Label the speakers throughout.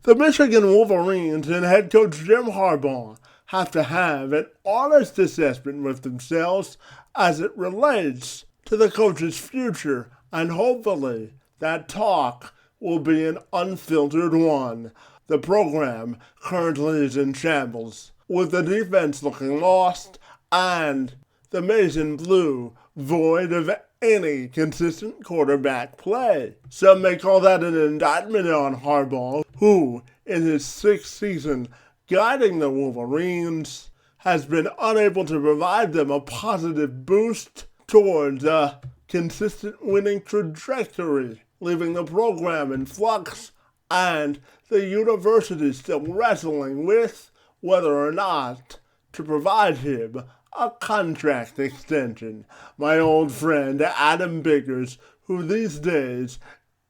Speaker 1: The Michigan Wolverines and head coach Jim Harbaugh have to have an honest assessment with themselves as it relates to the coach's future, and hopefully that talk will be an unfiltered one. The program currently is in shambles, with the defense looking lost and the maize and blue void of any consistent quarterback play. Some may call that an indictment on Harbaugh, who, in his sixth season guiding the Wolverines, has been unable to provide them a positive boost towards a consistent winning trajectory, leaving the program in flux and the university still wrestling with whether or not to provide him a contract extension. My old friend Adam Biggers, who these days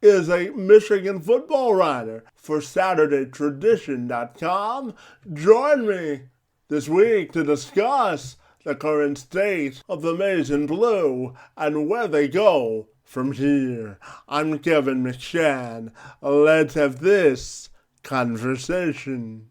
Speaker 1: is a Michigan football writer for SaturdayTradition.com, joined me this week to discuss the current state of the maize and blue and where they go from here. I'm Kevin McShann. Let's have this conversation.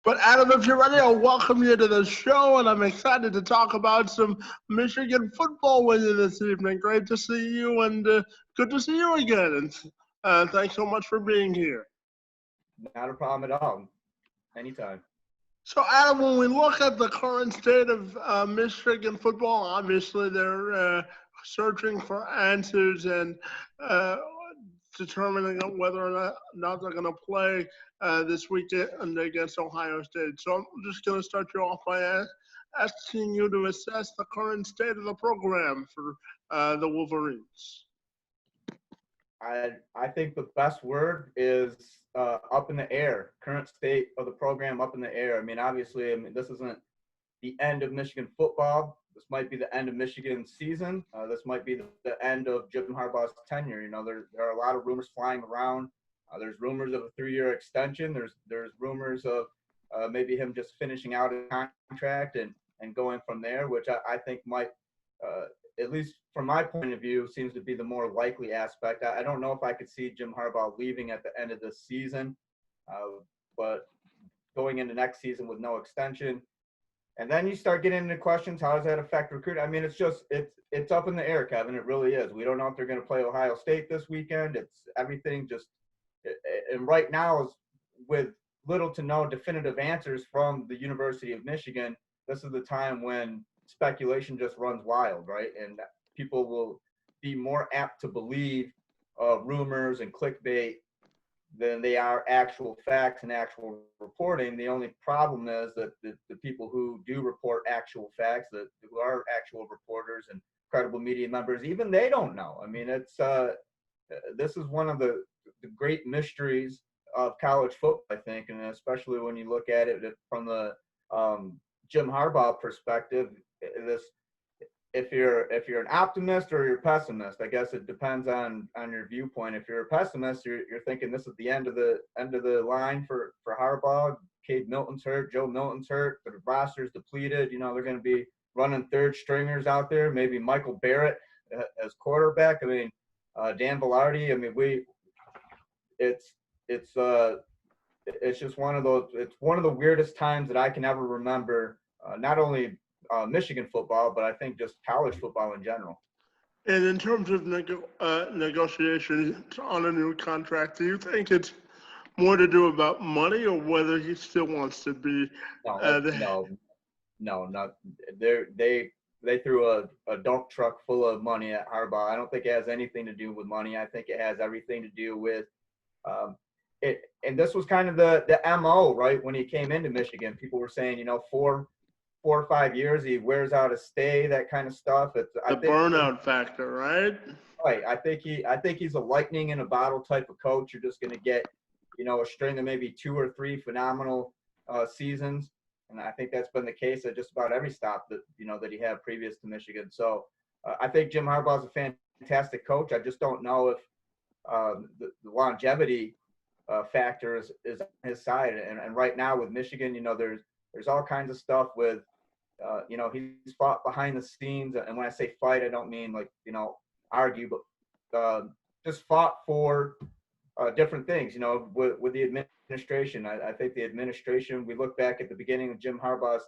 Speaker 1: But Adam, if you're ready, I'll welcome you to the show, and I'm excited to talk about some Michigan football with you this evening. Great to see you, and good to see you again. And thanks so much for being here.
Speaker 2: Not a problem at all. Anytime.
Speaker 1: So, Adam, when we look at the current state of Michigan football, obviously they're searching for answers and determining whether or not they're going to play this weekend against Ohio State. So I'm just going to start you off by asking you to assess the current state of the program for the Wolverines.
Speaker 2: I think the best word is up in the air. Current state of the program up in the air. I mean, obviously, this isn't the end of Michigan football. This might be the end of Michigan's season. This might be the end of Jim Harbaugh's tenure. You know, there are a lot of rumors flying around. There's rumors of a 3-year extension. There's rumors of maybe him just finishing out a contract and going from there, which I think might, at least from my point of view, seems to be the more likely aspect. I don't know if I could see Jim Harbaugh leaving at the end of this season, but going into next season with no extension. And then you start getting into questions, how does that affect recruiting? I mean, it's up in the air, Kevin. It really is. We don't know if they're going to play Ohio State this weekend. It's everything just – and right now, with little to no definitive answers from the University of Michigan, this is the time when speculation just runs wild, right? And people will be more apt to believe rumors and clickbait than they are actual facts and actual reporting. The only problem is that the people who do report actual facts, who are actual reporters and credible media members, even they don't know. I mean, it's this is one of the great mysteries of college football, I think, and especially when you look at it from the Jim Harbaugh perspective. If you're an optimist or you're a pessimist, I guess it depends on your viewpoint. If you're a pessimist, you're thinking this is the end of the line for Harbaugh. Cade Milton's hurt, Joe Milton's hurt, the roster's depleted. You know, they're going to be running third stringers out there. Maybe Michael Barrett as quarterback. I mean, Dan Velarde. I mean, it's just one of those. It's one of the weirdest times that I can ever remember. Not only Michigan football, but I think just college football in general.
Speaker 1: And in terms of negotiations on a new contract, do you think it's more to do about money or whether he still wants to be
Speaker 2: No,
Speaker 1: the
Speaker 2: no, not they threw a dump truck full of money at Harbaugh. I don't think it has anything to do with money. I think it has everything to do with it. And this was kind of the MO, right? When he came into Michigan, people were saying, 4 or 5 years, he wears out a stay, that kind of stuff. I think
Speaker 1: burnout factor, right?
Speaker 2: right. I think he's a lightning in a bottle type of coach. You're just going to get, a string of maybe 2 or 3 phenomenal seasons, and I think that's been the case at just about every stop that that he had previous to Michigan. So I think Jim Harbaugh is a fantastic coach. I just don't know if the longevity factor is on his side. And right now with Michigan, there's all kinds of stuff with he's fought behind the scenes, and when I say fight, I don't mean like argue, but just fought for different things. With the administration, I think the administration. We look back at the beginning of Jim Harbaugh's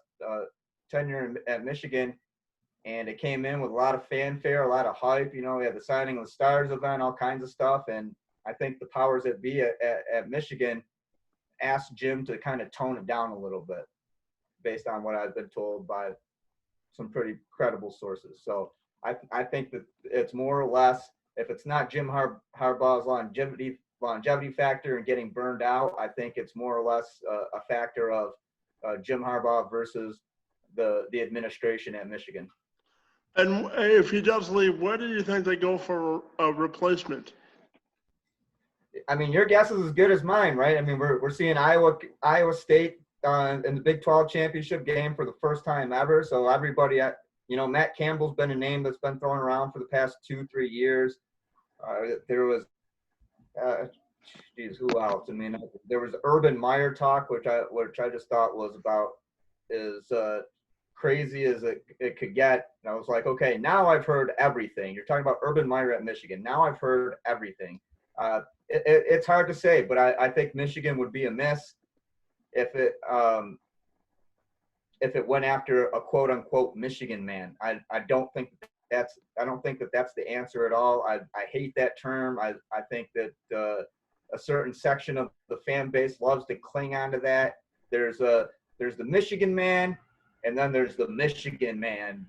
Speaker 2: tenure at Michigan, and it came in with a lot of fanfare, a lot of hype. We had the signing of the Stars event, all kinds of stuff, and I think the powers that be at Michigan asked Jim to kind of tone it down a little bit, based on what I've been told by some pretty credible sources. So I think that it's more or less, if it's not Jim Harbaugh's longevity factor and getting burned out, I think it's more or less a factor of Jim Harbaugh versus the administration at Michigan.
Speaker 1: And if he does leave, where do you think they go for a replacement?
Speaker 2: I mean, your guess is as good as mine, right? I mean, we're seeing Iowa State in the Big 12 championship game for the first time ever. So everybody Matt Campbell's been a name that's been thrown around for the past 2-3 years. There was, who else? I mean, there was Urban Meyer talk, which I just thought was about as crazy as it could get. And I was like, okay, now I've heard everything. You're talking about Urban Meyer at Michigan. Now I've heard everything. It's hard to say, but I think Michigan would be a miss if it went after a quote unquote Michigan man. I don't think that's the answer at all. I hate that term. I think that a certain section of the fan base loves to cling onto that. There's the Michigan man, and then there's the Michigan man.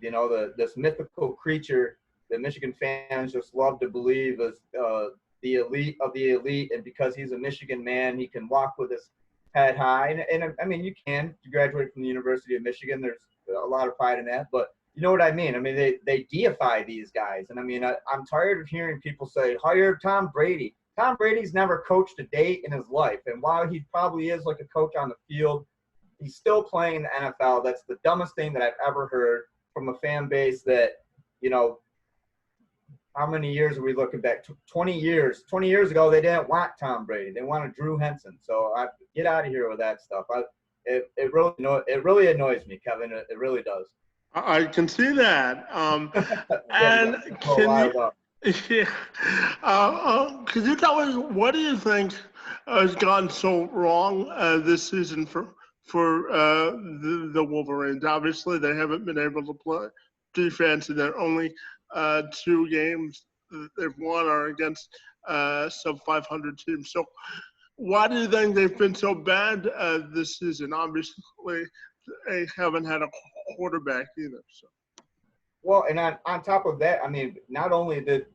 Speaker 2: This mythical creature that Michigan fans just love to believe is the elite of the elite, and because he's a Michigan man, he can walk with his head high. And I mean, you graduate from the University of Michigan. There's a lot of pride in that, but you know what I mean? I mean, they deify these guys. And I mean, I'm tired of hearing people say, hire Tom Brady. Tom Brady's never coached a day in his life. And while he probably is like a coach on the field, he's still playing in the NFL. That's the dumbest thing that I've ever heard from a fan base that, how many years are we looking back? 20 years. 20 years ago, they didn't want Tom Brady. They wanted Drew Henson. So get out of here with that stuff. It really annoys me, Kevin. It really does.
Speaker 1: I can see that. And could you tell us, what do you think has gone so wrong this season for the Wolverines? Obviously, they haven't been able to play defense, and their only 2 games they've won are against sub 500 teams. So why do you think they've been so bad this season? Obviously, they haven't had a quarterback either. So.
Speaker 2: Well, and on top of that, I mean, not only did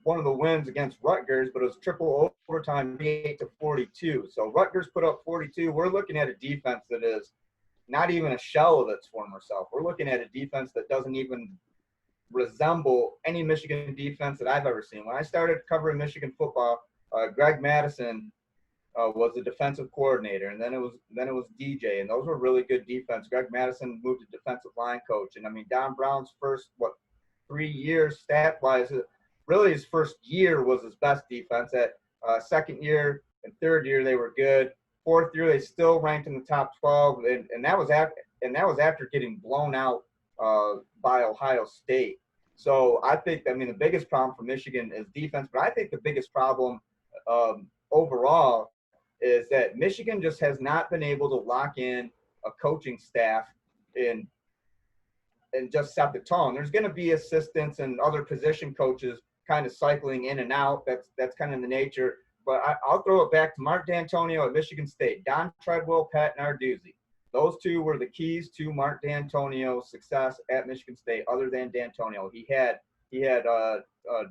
Speaker 2: one of the wins against Rutgers, but it was triple overtime, 48-42. So Rutgers put up 42. We're looking at a defense that is not even a shell of its former self. We're looking at a defense that doesn't even resemble any Michigan defense that I've ever seen. When I started covering Michigan football, Greg Madison was the defensive coordinator, and then it was DJ, and those were really good defense. Greg Madison moved to defensive line coach, and I mean Don Brown's first 3 years stat wise, really his first year was his best defense. At second year and third year they were good. Fourth year they still ranked in the top 12, and that was after getting blown out by Ohio State. So I think, I mean, the biggest problem for Michigan is defense, but I think the biggest problem overall is that Michigan just has not been able to lock in a coaching staff and just set the tone. There's going to be assistants and other position coaches kind of cycling in and out. That's kind of the nature. But I'll throw it back to Mark D'Antonio at Michigan State, Don Treadwell, Pat Narduzzi. Those two were the keys to Mark D'Antonio's success at Michigan State. Other than D'Antonio, he had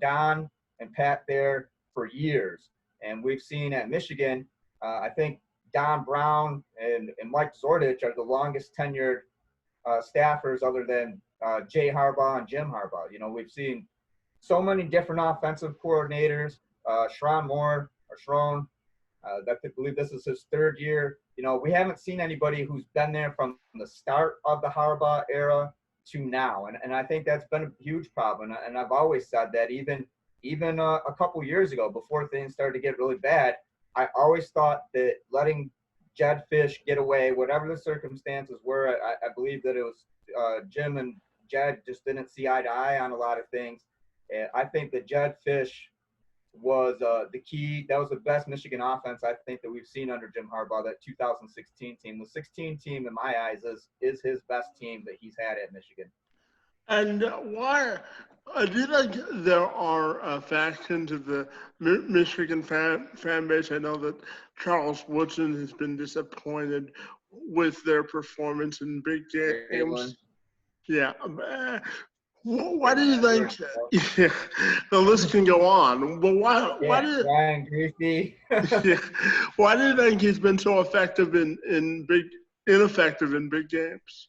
Speaker 2: Don and Pat there for years, and we've seen at Michigan. I think Don Brown and Mike Zordich are the longest tenured staffers, other than Jay Harbaugh and Jim Harbaugh. You know, we've seen so many different offensive coordinators. Sherrone Moore, I believe this is his third year. You know, we haven't seen anybody who's been there from the start of the Harbaugh era to now, and I think that's been a huge problem. And I've always said that even a couple years ago, before things started to get really bad, I always thought that letting Jed Fish get away, whatever the circumstances were, I believe that it was Jim and Jed just didn't see eye to eye on a lot of things. And I think that Jed Fish was the key. That was the best Michigan offense I think that we've seen under Jim Harbaugh. That 2016 team, the 16 team in my eyes is his best team that he's had at Michigan.
Speaker 1: And why do you think there are factions of the Michigan fan base? I know that Charles Woodson has been disappointed with their performance in big games. Yeah. Why do you think? Yeah, the list can go on. But why do you?
Speaker 2: Ryan Griffey.
Speaker 1: Yeah, why do you think he's been so ineffective in big games?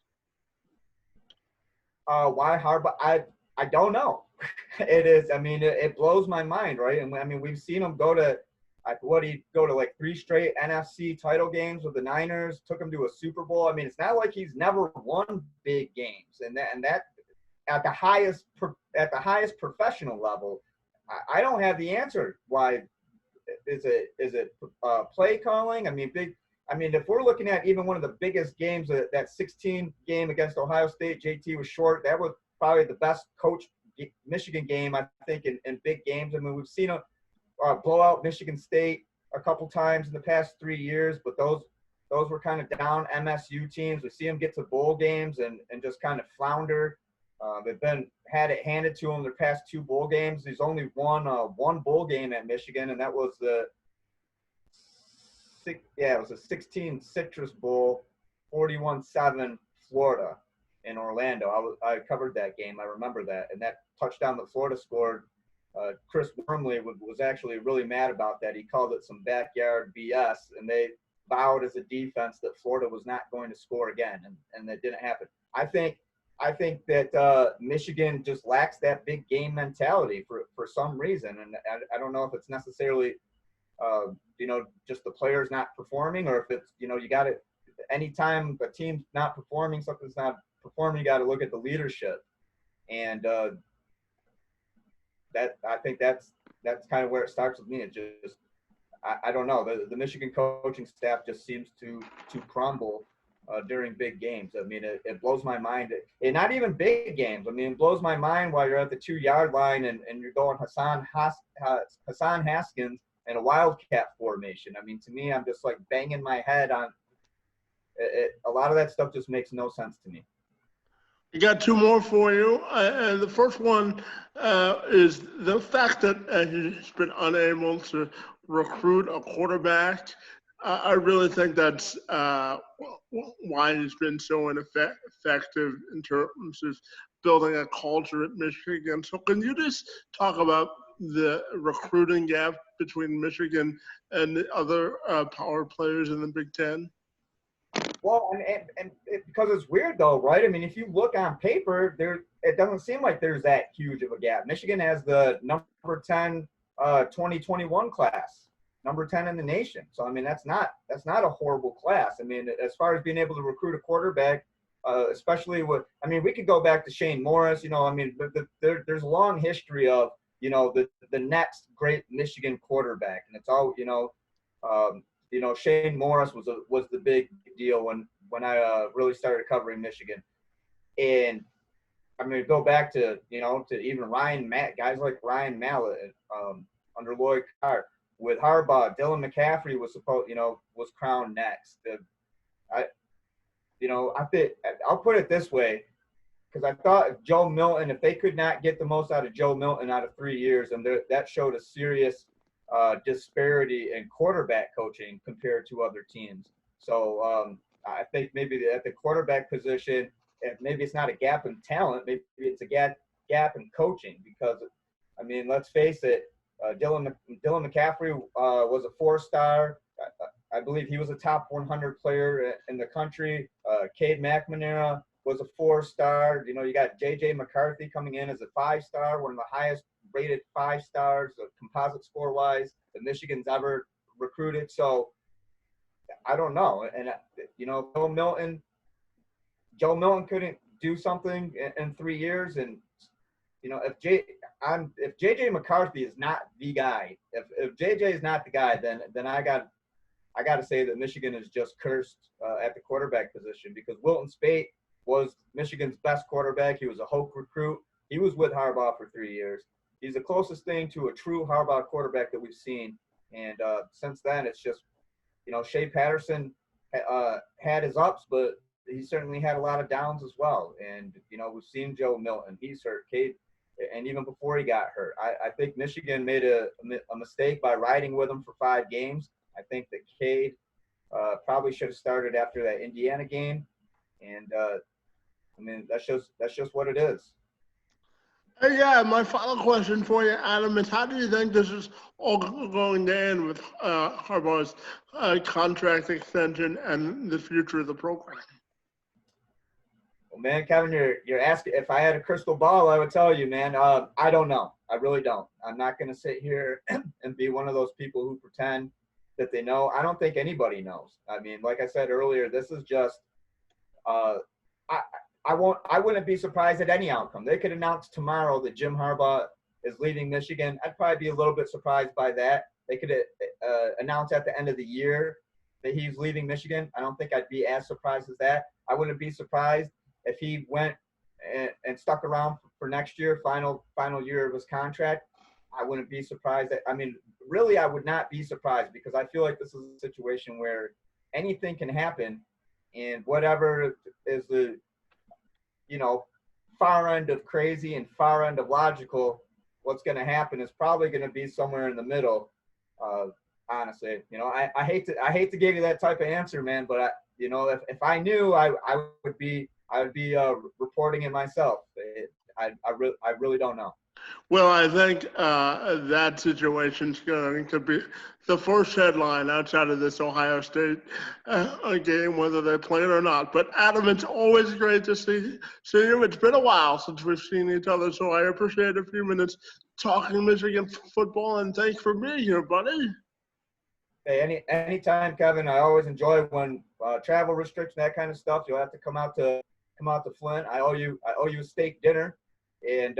Speaker 2: Why Harbaugh? I don't know. It is. I mean, it blows my mind, right? And I mean, we've seen him go to like 3 straight NFC title games with the Niners. Took him to a Super Bowl. I mean, it's not like he's never won big games, and that at the highest professional level. I don't have the answer. Why is it play calling? I mean, if we're looking at even one of the biggest games, that 16 game against Ohio State, JT was short. That was probably the best coached Michigan game, I think, in big games. I mean, we've seen a blow out Michigan State a couple times in the past 3 years, but those were kind of down MSU teams. We see them get to bowl games and just kind of flounder. They've had it handed to them their past 2 bowl games. He's only won one bowl game at Michigan, and that was the 16 Citrus Bowl, 41-7 Florida in Orlando. I covered that game. I remember that. And that touchdown that Florida scored, Chris Wormley was actually really mad about that. He called it some backyard BS, and they vowed as a defense that Florida was not going to score again, and that didn't happen. I think that Michigan just lacks that big game mentality for some reason, and I don't know if it's necessarily just the players not performing, or if it's you got to, anytime a team's not performing, something's not performing, you got to look at the leadership, and that I think that's kind of where it starts with me. It just I don't know, the Michigan coaching staff just seems to crumble during big games. I mean, it blows my mind. And not even big games. I mean, it blows my mind while you're at the 2-yard line and you're going Hassan Haskins in a wildcat formation. I mean, to me, I'm just like banging my head on it. A lot of that stuff just makes no sense to me.
Speaker 1: I got 2 more for you. And the first one is the fact that he's been unable to recruit a quarterback. I really think that's why he's been so ineffective in terms of building a culture at Michigan. So can you just talk about the recruiting gap between Michigan and the other power players in the Big Ten?
Speaker 2: Well, and because it's weird though, right? I mean, if you look on paper, it doesn't seem like there's that huge of a gap. Michigan has the number 10 2021 class, number 10 in the nation. So I mean, that's not a horrible class. I mean, as far as being able to recruit a quarterback, especially we could go back to Shane Morris. I mean, there's a long history of the next great Michigan quarterback, and it's all Shane Morris was the big deal when I really started covering Michigan. And I mean, go back to even guys like Ryan Mallett under Lloyd Carr. with Harbaugh, Dylan McCaffrey was crowned next. I think I'll put it this way, because I thought if they could not get the most out of Joe Milton out of 3 years, and that showed a serious disparity in quarterback coaching compared to other teams. So I think maybe at the quarterback position, maybe it's not a gap in talent, maybe it's a gap in coaching, because, I mean, let's face it, Dylan McCaffrey was a 4-star. I believe he was a top 100 player in the country. Cade McNamara was a 4-star. You got J.J. McCarthy coming in as a 5-star, one of the highest rated 5-stars, composite score-wise, that Michigan's ever recruited. So I don't know. And, Joe Milton couldn't do something in 3 years. And, if J.J. McCarthy is not the guy, if J.J. is not the guy, then I got to say that Michigan is just cursed at the quarterback position, because Wilton Speight was Michigan's best quarterback. He was a Hoke recruit. He was with Harbaugh for 3 years. He's the closest thing to a true Harbaugh quarterback that we've seen. And since then, it's just, Shea Patterson had his ups, but he certainly had a lot of downs as well. And, we've seen Joe Milton. He's hurt. Cade, and even before he got hurt, I think Michigan made a mistake by riding with him for 5 games. I think that Cade probably should have started after that Indiana game. And, I mean, that's just what it is.
Speaker 1: Yeah, my final question for you, Adam, is how do you think this is all going to end with Harbaugh's contract extension and the future of the program?
Speaker 2: Well, man, Kevin, you're asking if I had a crystal ball, I would tell you, man. I don't know. I really don't. I'm not going to sit here and be one of those people who pretend that they know. I don't think anybody knows. I mean, like I said earlier, this is just I wouldn't be surprised at any outcome. They could announce tomorrow that Jim Harbaugh is leaving Michigan. I'd probably be a little bit surprised by that. They could announce at the end of the year that he's leaving Michigan. I don't think I'd be as surprised as that. I wouldn't be surprised if he went and stuck around for next year, final year of his contract. I wouldn't be surprised. Really, I would not be surprised, because I feel like this is a situation where anything can happen, and whatever is the far end of crazy and far end of logical, what's going to happen is probably going to be somewhere in the middle. Honestly, I hate to give you that type of answer, man, but if I knew, I would be reporting it myself. I really don't know.
Speaker 1: Well, I think that situation's going to be the first headline outside of this Ohio State game, whether they play it or not. But Adam, it's always great to see you. It's been a while since we've seen each other, so I appreciate a few minutes talking Michigan football, and thanks for being here, buddy.
Speaker 2: Hey, anytime, Kevin. I always enjoy when travel restriction, that kind of stuff. You'll have to come out to Flint. I owe you a steak dinner, and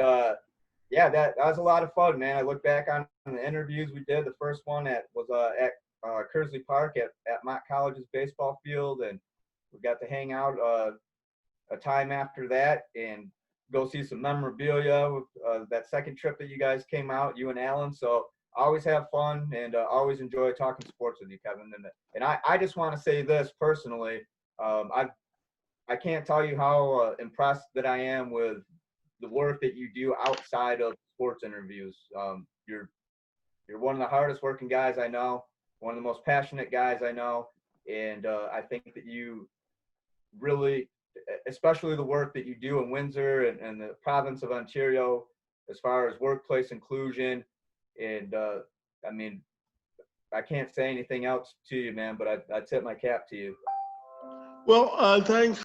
Speaker 2: yeah, that was a lot of fun, man. I look back on the interviews we did. The first one was at Kersley Park at Mott College's baseball field, and we got to hang out a time after that and go see some memorabilia with that second trip that you guys came out, you and Alan. So I always have fun and always enjoy talking sports with you, Kevin. And I just want to say this personally. I can't tell you how impressed that I am with the work that you do outside of sports interviews. You're one of the hardest working guys I know, one of the most passionate guys I know. And I think that you really, especially the work that you do in Windsor and the province of Ontario, as far as workplace inclusion. And I mean, I can't say anything else to you, man, but I tip my cap to you.
Speaker 1: Well, thanks